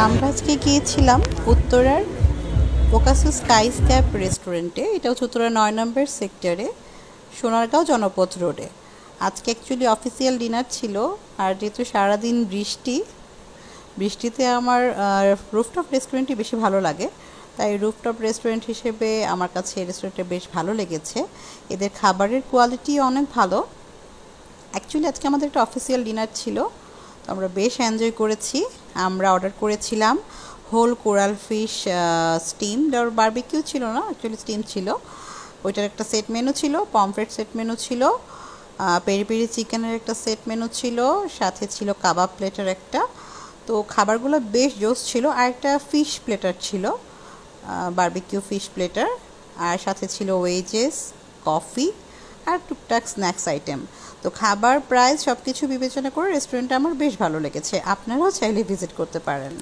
আমরা আজকে গিয়েছিলাম উত্তরার ওকাসু স্কাই স্ক্যাপ রেস্টুরেন্টে। এটা হচ্ছে উত্তরা ৯ নম্বর সেক্টরে, সোনারগাঁও জনপথ রোডে। আজকে অ্যাকচুয়ালি অফিসিয়াল ডিনার ছিল, আর যেহেতু সারাদিন বৃষ্টিতে আমার রুফটপ রেস্টুরেন্টই বেশি ভালো লাগে, তাই রুফটপ রেস্টুরেন্ট হিসেবে আমার কাছে এই রেস্টুরেন্টটা বেশ ভালো লেগেছে। এদের খাবারের কোয়ালিটি অনেক ভালো। অ্যাকচুয়ালি আজকে আমাদের একটা অফিসিয়াল ডিনার ছিল, তো আমরা বেশ এনজয় করেছি। আমরা অর্ডার করেছিলাম হোল কোরাল ফিশ স্টিমড, আর বারবিকিউ ছিল না, অ্যাকচুয়ালি স্টিম ছিল। ওইটার একটা সেট মেনু ছিল, পমফ্রেট সেট মেনু ছিল, পেরি পেরি চিকেনের একটা সেট মেনু ছিল, সাথে ছিল কাবাব প্লেটার একটা। তো খাবারগুলো বেশ জোস ছিল। আর একটা ফিশ প্লেটার ছিল, বারবিকিউ ফিশ প্লেটার, আর সাথে ছিল ওয়েজেস, কফি আর টুকটাক স্ন্যাক্স আইটেম। তো খাবার প্রাইস সব কিছু বিবেচনা করে রেস্টুরেন্টটা আমার বেশ ভালো লেগেছে। আপনারাও চাইলে ভিজিট করতে পারেন।